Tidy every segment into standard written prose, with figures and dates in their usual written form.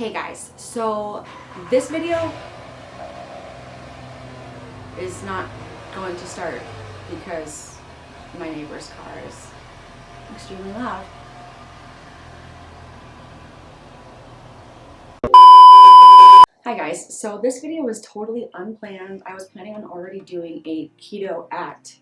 Hey guys, so this video is not going to start because my neighbor's car is extremely loud. Hi guys, so this video was totally unplanned. I was planning on already doing a keto at,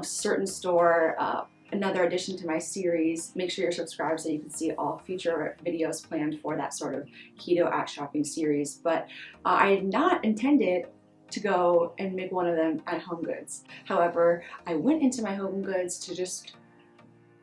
certain store, another addition to my series. Make sure you're subscribed so you can see all future videos planned for that sort of keto at shopping series. But I had not intended to go and make one of them at Homegoods. However, I went into my Homegoods to just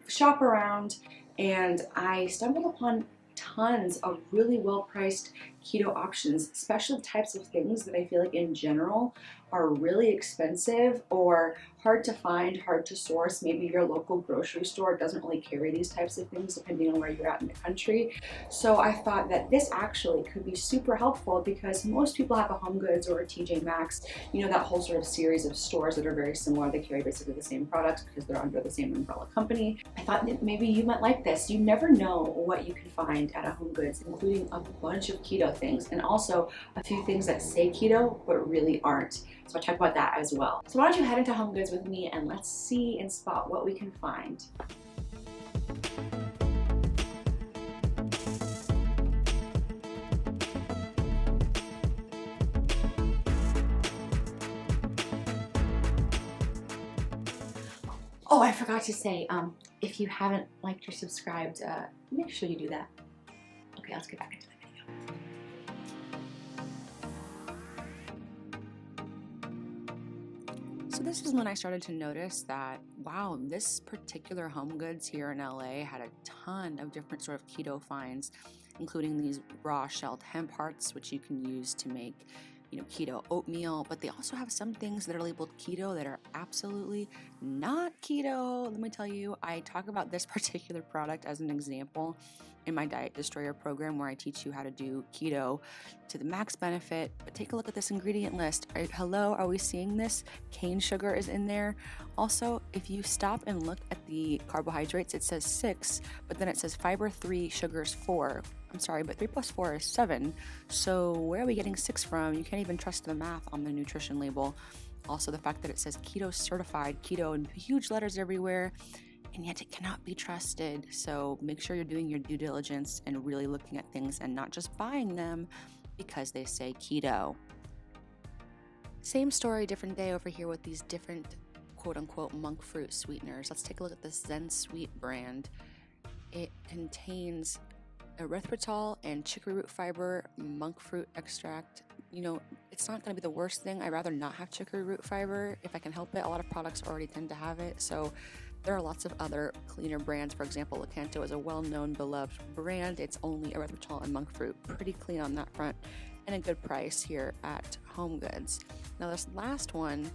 shop around and I stumbled upon tons of really well-priced keto options, especially types of things that I feel like in general are really expensive or hard to find, hard to source. Maybe your local grocery store doesn't really carry these types of things depending on where you're at in the country. So I thought that this actually could be super helpful because most people have a Homegoods or a TJ Maxx, that whole sort of series of stores that are very similar. They carry basically the same products because they're under the same umbrella company. I thought that maybe you might like this. You never know what you can find at a Homegoods, including a bunch of keto things and also a few things that say keto but really aren't. So I'll talk about that as well. So why don't you head into Homegoods with me and let's see and spot what we can find. Oh, I forgot to say, if you haven't liked or subscribed, make sure you do that. Okay, let's get back into the video. So this is when I started to notice that, wow, this particular Homegoods here in LA had a ton of different sort of keto finds, including these raw shelled hemp hearts, which you can use to make keto oatmeal, but they also have some things that are labeled keto that are absolutely not keto. Let me tell you, I talk about this particular product as an example in my Diet Destroyer program where I teach you how to do keto to the max benefit. But take a look at this ingredient list. Hello, are we seeing this? Cane sugar is in there. Also, if you stop and look at the carbohydrates, it says 6, but then it says fiber 3, sugars 4. I'm sorry, but 3 plus 4 is 7. So where are we getting 6 from? You can't even trust the math on the nutrition label. Also, the fact that it says keto certified, keto in huge letters everywhere, and yet it cannot be trusted. So make sure you're doing your due diligence and really looking at things and not just buying them because they say keto. Same story, different day over here with these different quote-unquote monk fruit sweeteners. Let's take a look at this Zen Sweet brand. It contains erythritol and chicory root fiber, monk fruit extract. It's not going to be the worst thing. I'd rather not have chicory root fiber if I can help it. A lot of products already tend to have it, so there are lots of other cleaner brands. For example, Keto is a well-known, beloved brand. It's only erythritol and monk fruit. Pretty clean on that front and a good price here at Homegoods. Now this last one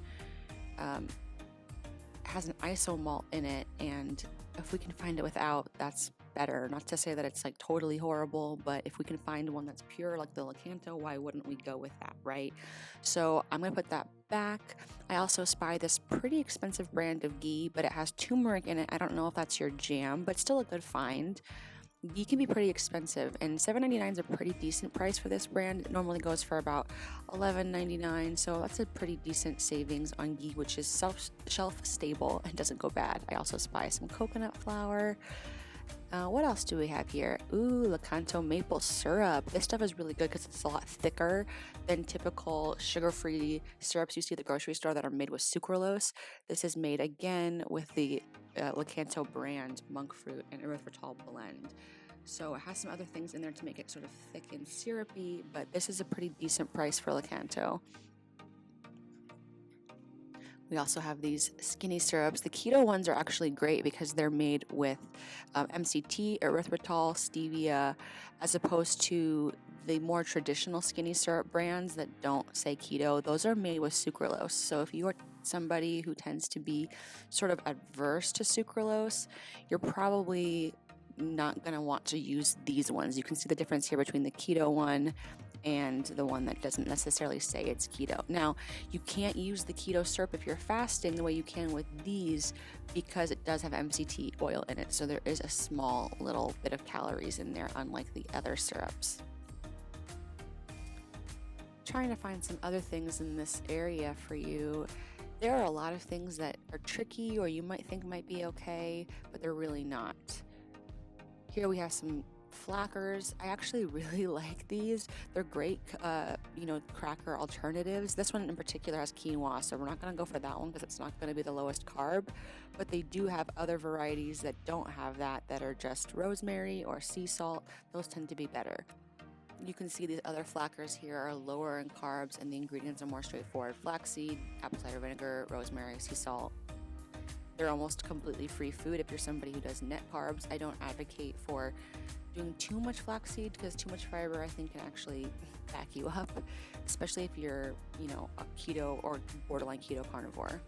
has an iso malt in it, and if we can find it without, that's better. Not to say that it's like totally horrible, but if we can find one that's pure like the Keto, why wouldn't we go with that, right? So I'm gonna put that back. I also spy this pretty expensive brand of ghee, but it has turmeric in it. I don't know if that's your jam, but still a good find. Ghee can be pretty expensive, and $7.99 is a pretty decent price for this brand. It normally goes for about $11.99, so that's a pretty decent savings on ghee, which is shelf stable and doesn't go bad. I also spy some coconut flour. What else do we have here? Ooh, Lakanto maple syrup. This stuff is really good because it's a lot thicker than typical sugar-free syrups you see at the grocery store that are made with sucralose. This is made again with the Lakanto brand monk fruit and erythritol blend. So it has some other things in there to make it sort of thick and syrupy, but this is a pretty decent price for Lakanto. We also have these skinny syrups. The keto ones are actually great because they're made with MCT, erythritol, stevia, as opposed to the more traditional skinny syrup brands that don't say keto. Those are made with sucralose. So if you are somebody who tends to be sort of adverse to sucralose, you're probably not going to want to use these ones. You can see the difference here between the keto one and the one that doesn't necessarily say it's keto. Now, you can't use the keto syrup if you're fasting the way you can with these because it does have MCT oil in it. So there is a small little bit of calories in there, unlike the other syrups. trying to find some other things in this area for you. There are a lot of things that are tricky or you might think might be okay, but they're really not. Here we have some flackers. I actually really like these. They're great, cracker alternatives. This one in particular has quinoa, so we're not going to go for that one because it's not going to be the lowest carb, but they do have other varieties that don't have that are just rosemary or sea salt. Those tend to be better. You can see these other flackers here are lower in carbs and the ingredients are more straightforward. Flaxseed, apple cider vinegar, rosemary, sea salt. They're almost completely free food if you're somebody who does net carbs. I don't advocate for doing too much flaxseed because too much fiber I think can actually back you up, especially if you're, a keto or borderline keto carnivore.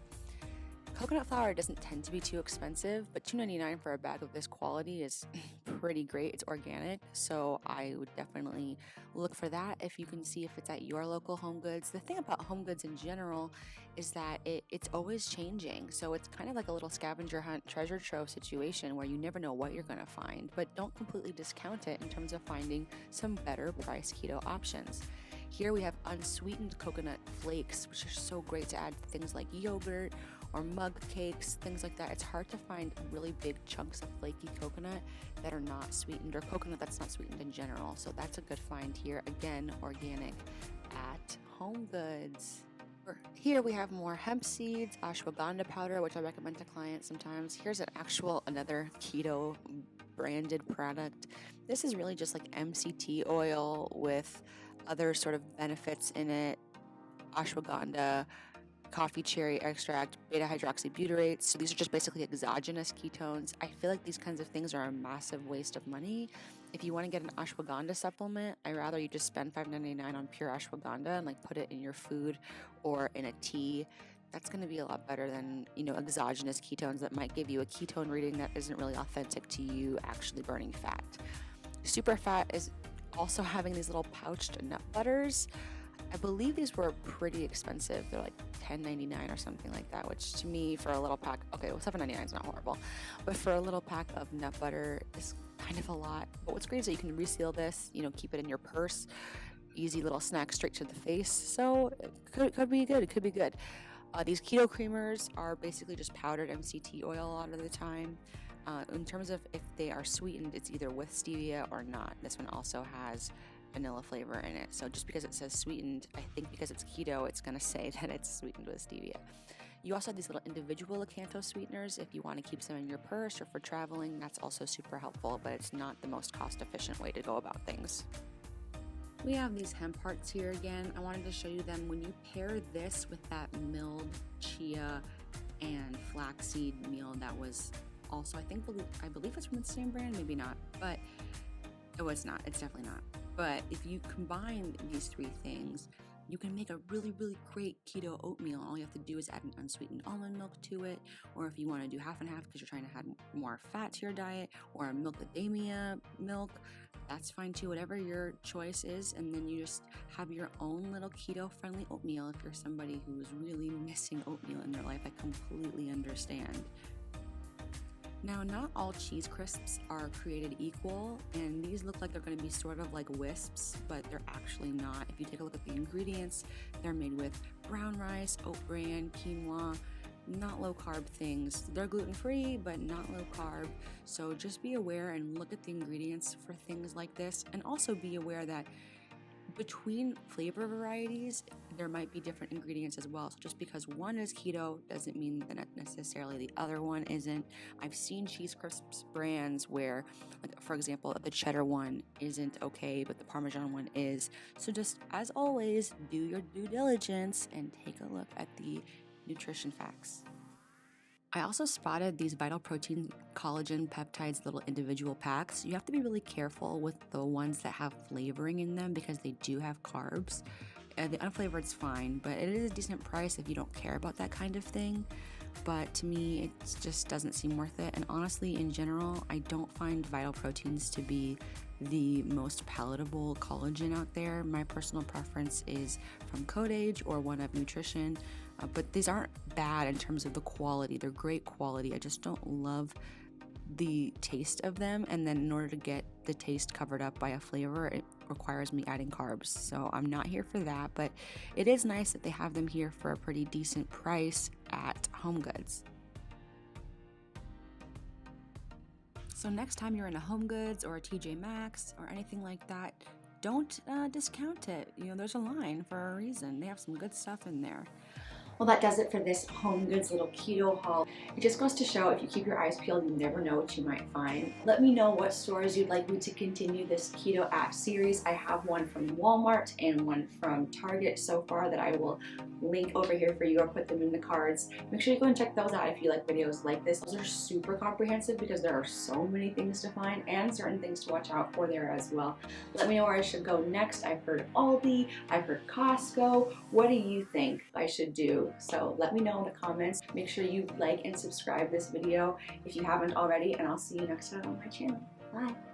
Coconut flour doesn't tend to be too expensive, but $2.99 for a bag of this quality is pretty great. It's organic, so I would definitely look for that if you can see if it's at your local HomeGoods. The thing about HomeGoods in general is that it's always changing, so it's kind of like a little scavenger hunt treasure trove situation where you never know what you're going to find, but don't completely discount it in terms of finding some better priced keto options. Here we have unsweetened coconut flakes, which are so great to add to things like yogurt or mug cakes, things like that. It's hard to find really big chunks of flaky coconut that are not sweetened, or coconut that's not sweetened in general. So that's a good find here. Again, organic at HomeGoods. Here we have more hemp seeds, ashwagandha powder, which I recommend to clients sometimes. Here's another keto branded product. This is really just like MCT oil with other sort of benefits in it. Ashwagandha, coffee cherry extract, beta hydroxybutyrate. So these are just basically exogenous ketones. I feel like these kinds of things are a massive waste of money. If you want to get an ashwagandha supplement, I'd rather you just spend $5.99 on pure ashwagandha and put it in your food or in a tea. That's going to be a lot better than, exogenous ketones that might give you a ketone reading that isn't really authentic to you actually burning fat. Super Fat is also having these little pouched nut butters. I believe these were pretty expensive. They're like $10.99 or something like that, which to me for a little pack, okay, well $7.99 is not horrible, but for a little pack of nut butter is kind of a lot. But what's great is that you can reseal this, keep it in your purse, easy little snack straight to the face. So it could be good. It could be good. These keto creamers are basically just powdered MCT oil a lot of the time. In terms of if they are sweetened, it's either with stevia or not. This one also has vanilla flavor in it. So just because it says sweetened, I think because it's keto, it's going to say that it's sweetened with stevia. You also have these little individual Acanto sweeteners. If you want to keep some in your purse or for traveling, that's also super helpful, but it's not the most cost-efficient way to go about things. We have these hemp hearts here again. I wanted to show you them. When you pair this with that milled chia and flaxseed meal that was also, I believe it's from the same brand, maybe not, but it's not. It's definitely not. But if you combine these three things, you can make a really, really great keto oatmeal. All you have to do is add an unsweetened almond milk to it, or if you want to do half and half because you're trying to add more fat to your diet, or a macadamia milk, that's fine too, whatever your choice is. And then you just have your own little keto-friendly oatmeal if you're somebody who's really missing oatmeal in their life. I completely understand. Now, not all cheese crisps are created equal, and these look like they're going to be sort of like wisps, but they're actually not. If you take a look at the ingredients, they're made with brown rice, oat bran, quinoa, not low-carb things. They're gluten-free, but not low-carb, so just be aware and look at the ingredients for things like this, and also be aware that between flavor varieties, there might be different ingredients as well. So just because one is keto doesn't mean that necessarily the other one isn't. I've seen cheese crisps brands where, like, for example, the cheddar one isn't okay, but the Parmesan one is. So just, as always, do your due diligence and take a look at the nutrition facts. I also spotted these Vital Protein Collagen Peptides little individual packs. You have to be really careful with the ones that have flavoring in them because they do have carbs. The unflavored's fine, but it is a decent price if you don't care about that kind of thing. But to me, it just doesn't seem worth it. And honestly, in general, I don't find Vital Proteins to be the most palatable collagen out there. My personal preference is from Codeage or One Up Nutrition. But these aren't bad in terms of the quality. They're great quality. I just don't love the taste of them, and then in order to get the taste covered up by a flavor, it requires me adding carbs. So I'm not here for that, but it is nice that they have them here for a pretty decent price at Homegoods. So next time you're in a Homegoods or a TJ Maxx or anything like that, don't discount it. You know, there's a line for a reason. They have some good stuff in there. Well, that does it for this Homegoods little keto haul. It just goes to show, if you keep your eyes peeled, you never know what you might find. Let me know what stores you'd like me to continue this keto app series. I have one from Walmart and one from Target so far that I will link over here for you or put them in the cards. Make sure you go and check those out if you like videos like this. Those are super comprehensive because there are so many things to find and certain things to watch out for there as well. Let me know where I should go next. I've heard Aldi, I've heard Costco. What do you think I should do? So let me know in the comments. Make sure you like and subscribe this video if you haven't already, and I'll see you next time on my channel. Bye.